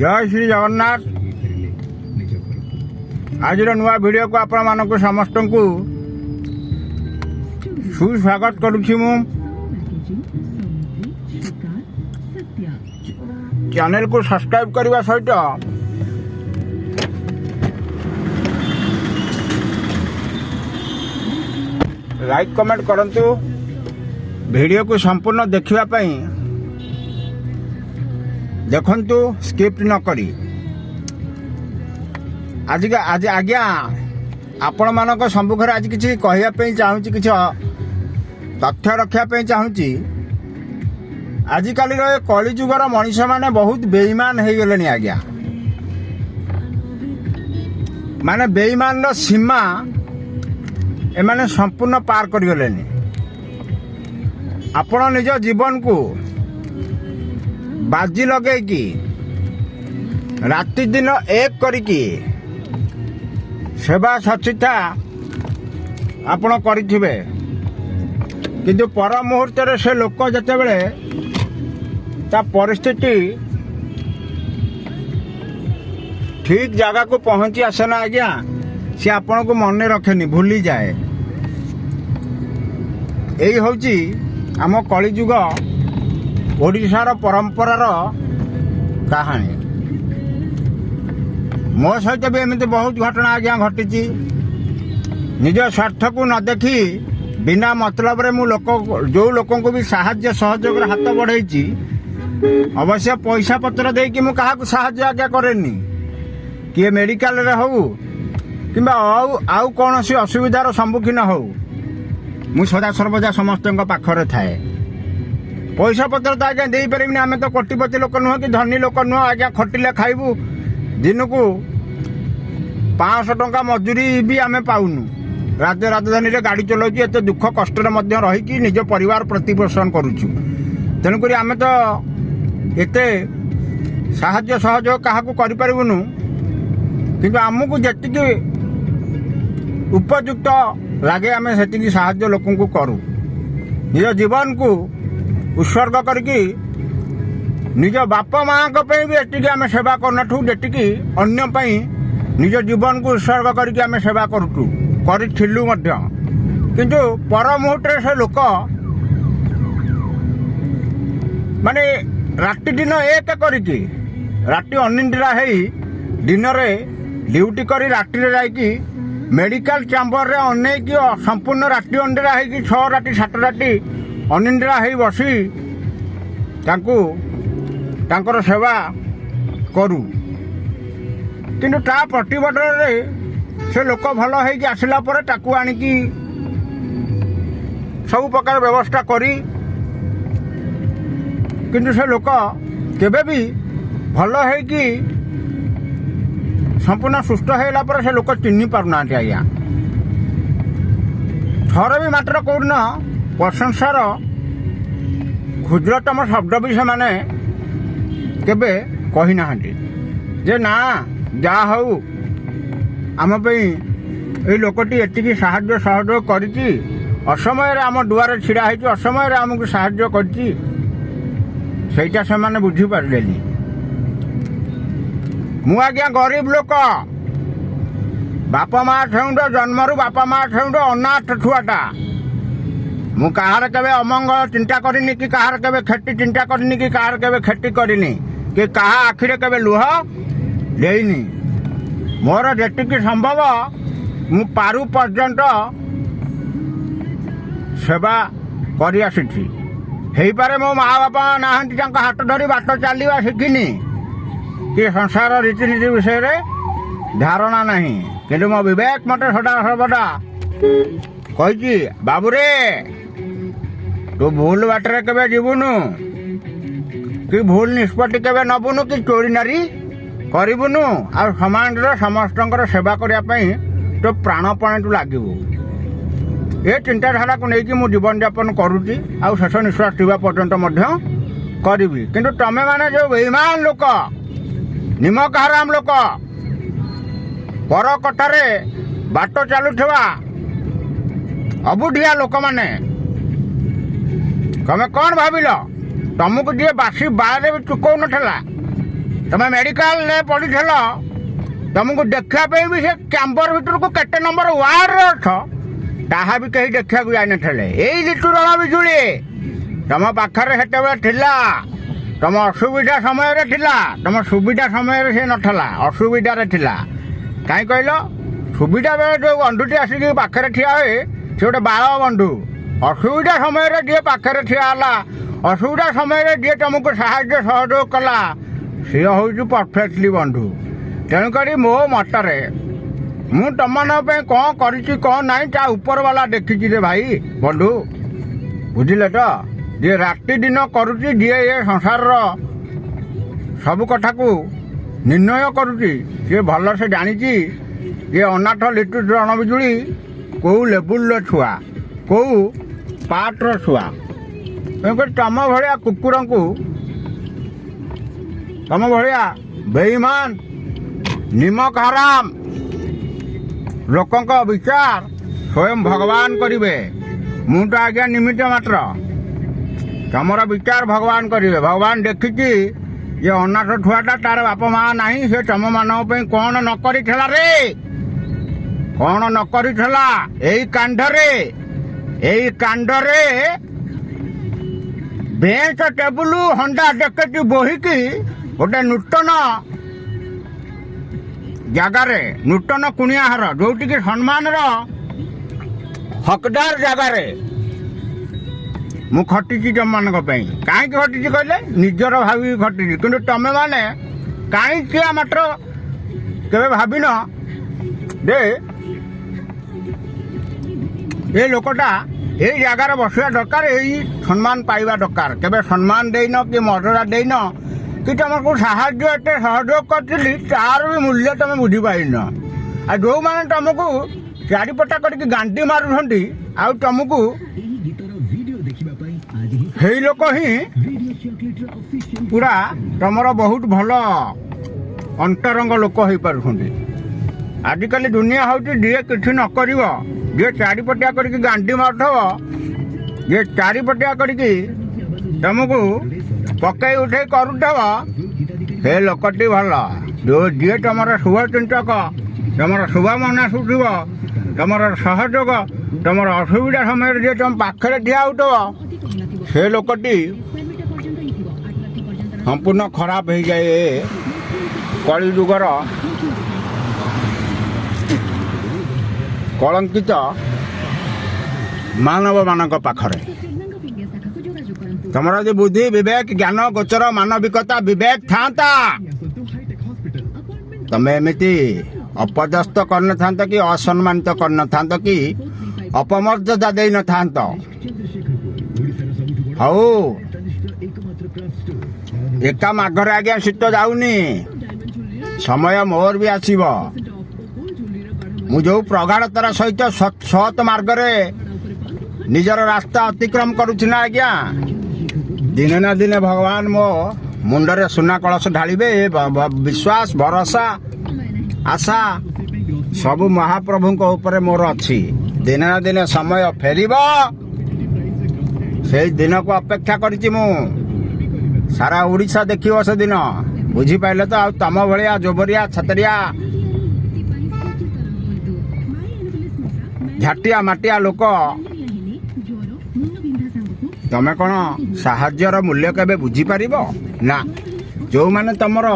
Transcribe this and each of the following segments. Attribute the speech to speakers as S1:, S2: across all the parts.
S1: जय श्री जगन्नाथ। आज नुआ वीडियो को आपण मानक समस्त को सुस्वागत करुछि। मु चैनल को सब्सक्राइब करने सहित लाइक कमेंट करंतु। वीडियो को संपूर्ण देखिबा पई देखंतु, स्किप न करी। आज आज्ञा आपण मानक सम्मुखें आज किसी कहवाई चाहूँगी, किसी तथ्य रखापी चाहूँगी। आजिकल कलिजुगर मनीष माने बहुत बेईमान हो गले। आज्ञा माने बेईमान सीमा एमाने संपूर्ण पार कर गले। आपण निज जीवन को बाजी लगे कि राति दिन एक करिकी सेवा सचिता आपण करिथिबे, किंतु पर मुहूर्त से लोक जते बेले ता परिस्थिति ठीक जगह को पहुंची आसना आज्ञा, सी आपण को मन रखेनी, भूली जाए। यही होची आम कलिजुग ओडिशार परंपरार कहानी। मो सहित भी एमती बहुत घटना आज्ञा घटी। निज स्वार्थ को न देखी बिना मतलब रे मु लोक जो लोक को भी साहाय्य सहयोग हाथ बढ़ाई, अवश्य पैसा पत्र देकी मु कहा साहाय्य आज्ञा करेनी। किए मेडिकल रे हो किंबा आउ कौन सी असुविधार सम्मुखीन हो, मु सदा सर्वदा समस्त पाखरे थाए। पैसा पत्र तो आज्ञा दे पारे। आम तो कोटिपति लोक नुह कि धनी लोक नुह आज्ञा, खटिले खाइबू। दिन को 500 टंका मजूरी भी आम पाऊनु। राजधानी रे गाड़ी चलाऊँ, एत दुख कष्ट रही निज परिवार प्रतिपोषण करुचु। तेणुक आम तो एते साहाय्य सहयोग क्या करूँ, किंतु आमको जी उपयुक्त लगे आम से साहाय्य लोक को करूँ। निज जीवन को उत्सर्ग करके निज बाप माँ भी एटिकी आम सेवा करनठु, जेटिकी अन्य पई निज जीवन को उत्सर्ग करके आम सेवा करूँ करिथिलु मध्य। किंतु पर मुहूर्त से लोक माने राति दिन एक करके राति अनिद्रा है, दिन में ड्यूटी करी राति जाकि मेडिकल चैम्बर रे अनेक संपूर्ण राति अनिद्रा है, 6 राति 7 राति अनिद्रा है बसी तांकर सेवा करू। किंतु ता प्रतिबदल से लोक भल हो आसला ताकू आनिकी सब प्रकार व्यवस्था करी, किंतु से लोक केबे भी भल हो संपूर्ण सुस्थ होला पर से लोक चिन्ह पारना। आज्ञा थर भी मात्र कौन प्रशंसार क्षुद्रतम शब्द भी से माने केबे कही ना जे ना जा हऊ आम पे लोकटी एतिकी साहाय्य सहयोग करिछि, असमय आम दुआरे छिड़ा है, असमय आमको साहाय्य करिछि, सेटा से माने बुझी पारलेनी। मु आज्ञा गरीब लोक, बापा माँ ठेउंड जन्मरू बापा माँ ठेउंड अनाथ छुआटा। मु कहार केबे अमंगल चिंता करिनी, कि कहार केबे क्षति चिंता करिनी, कि कहार केबे क्षति करिनी, कि कहा आखिरे केबे लुह लेनी। मोर जेतिकी संभव मु पारु पर्यंत सेवा करि आसिछि। हेई पारे मो माँ बापा नाहंती, तांका हाथ धरी बाट चलवा शिखिनी, कि संसार रीतिनीति विषय रे धारणा नहीं। किंतु मो विवेक मते सदा सर्वदा कही, बाबूरे तू भूल बाटर केबे जीवुनु, कि भूल निष्पत्ति केबे नबुनु, कि चोरी नारी करिबुनु, आ समाज समस्त सेवा करने तो प्राणपणे तू लगिबू। ये चिंताधारा को लेकिन मु जीवन यापन करुच्ची, आ शेष निश्वास टीवा पर्यंत करी। किंतु तमे माने जो बेईमान लोक, निमक हराम लोक, पर कथारे बाट चलुवा अबुढ़िया लोक माने, तमे कौन भाविल तुमको जी बासी बारे भी चुकौ ना तुम मेडिकल पढ़ी तुमको देखा भी से कैंपर भर को केटे नंबर वार्ड अछ ताहा भी कहीं देखा जान यही लिटू रण बिजुली तुम पाखे से तुम असुविधा समय तुम सुविधा समय से नाला असुविधा कहीं कहल सुविधा बेले जो बंधुटी आसिक पाखे ठिया हुए से गोटे बाल बंधु असुविधा समय जी पाखे ठियाला असुविधा समय जी तुमको साहाय्य सहयोग कला सी हूँ परफेक्टली बंधु तेणुक मो मतरे मु तुम कौन कर ना ता ऊपर वाला देखी रे भाई बंधु बुझिले तो जी राति दिन करुच्ची जी ये संसार सब कथा को निर्णय करुच्ची सी भल से जानी ये अनाथ लिटू रण बिजुली कौ लेवुल छुआ कौ पार्टर छुआ तुम भाया कुकुर को तुम भाया बेईमान निमक हराम लोकों विचार स्वयं भगवान करिवे मु तो आज्ञा निमित्त मात्र तमर विचार भगवान करिवे भगवान देखी ये अनाथ छुआटा तार बाप माँ नहीं से तुम मान कौन न करिथला रे कौन न करिथला एई कांडरे बेंच टेबुल हंडा डेकेटी बोहिकी गोटे नूतन जगार नूतन कुणियाहार जोटि की सम्मान हकदार जगार मु खटी तुम मान कहीं खटी कहले निजर भावी खटी कि तुम मैंने कहीं मात्र के भाविन दे ये लोकटा यही जगार बसवा दरकार यही सम्मान पाइबा दरकार केबे सम्मान देन कि मर्यादा देन कि तुमको साहाय्य एते सहयोग करी तार भी मूल्य तुम बुझी पाइन आ जो मैंने तुमको चारिपटा करके गांडी मारुंट आउ तुमको हे लोक ही पूरा तुमर बहुत भल अंतरंग लोक हो पार्टी आजिकल दुनिया हूँ जी कि न कर जी चारिपटिया करके गांडी मारुव जी चारिपटिया करके तुमको पकई उठे करुव से लोकटी भल जो जी तुम शुभ चिंतक तुम शुभ मनासुव तुम सहयोग तुम असुविधा समय जी तुम पाखे ठिया हो से लोकटी संपूर्ण खराब हो जाए कली जुगर कलंकित मानव मानक पाखरे तुम जो बुद्धि विवेक ज्ञान गोचर मानविकता विवेक था तुम एमती अपदस्थ कर था कि असम्मानित कर कि अपमर्यादा दे न था हऊ एका माघर आज्ञा शीत जाऊनी समय मोर भी आसीब मु जो प्रगाढ़तार सहित सत मार्गरे निजर रास्ता अतिक्रम करुना आज्ञा दिने ना दिने भगवान मो मुंडरे सुना कलश ढालिबे विश्वास भरोसा आशा सब महाप्रभु ऊपर मोर अच्छी दिने ना दिने समय फेरिब से दिन को अपेक्षा करिछि मु सारा ओडिशा देखियो से दिन बुझी पाइले तो तम भलिया जोबरिया छतरिया झाटिया माटिया लोक तमें कौन साहाज्यर मूल्य केबे बुझी पारिबो ना जो माने तमर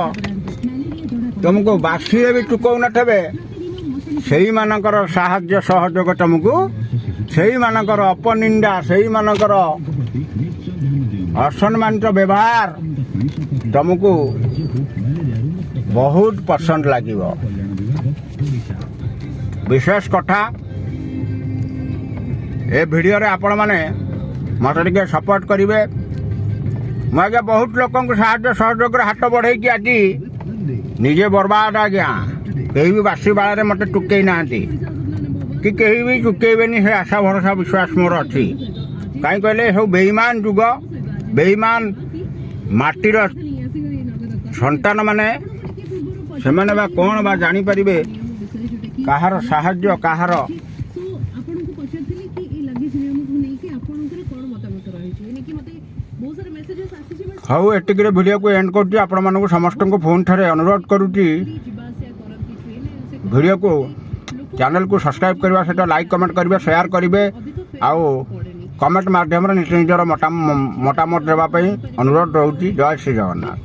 S1: तुमको बासी भी चुकौ नथबे सेही मानकर साहाज्य सहयोग तुमको सेही मानकर अपनिंदा सेही मानकर असम्मानित व्यवहार तुमको बहुत पसंद लागिबो विशेष कथा ए वीडियो रे आपण माने मत टे सपोर्ट करेंगे मुझे बहुत लोक साहाय्य सहयोग हाथ बढ़े कि आज निजे बर्बाद आज्ञा कहीं भी बासी बाड़े मत टुकई ना कि कहीं भी चुकेबेनी से आशा भरोसा विश्वास मोर अच्छी कहीं कहले सब बेईमान जुग बेईमान माटीर संतान माने से माने कौन बा जानी परिबे काहार साहाय्य काहार ହଉ ଏତିକିରେ ଭିଡ଼ିଓକୁ ଏଣ୍ଡ କରୁଛି। ଆପଣମାନଙ୍କୁ ସମସ୍ତଙ୍କୁ ପୁଣି ଥରେ ଅନୁରୋଧ କରୁଛି ଭିଡ଼ିଓକୁ ଚ୍ୟାନେଲକୁ ସବସ୍କ୍ରାଇବ୍ କରିବା ସହିତ ଲାଇକ୍ କମେଣ୍ଟ କରିବେ, ସେୟାର କରିବେ ଆଉ କମେଣ୍ଟ ମାଧ୍ୟମରେ ନିଜର ମତାମତ ଦେବା ପାଇଁ ଅନୁରୋଧ ରହୁଛି। ଜୟ ଶ୍ରୀ ଜଗନ୍ନାଥ।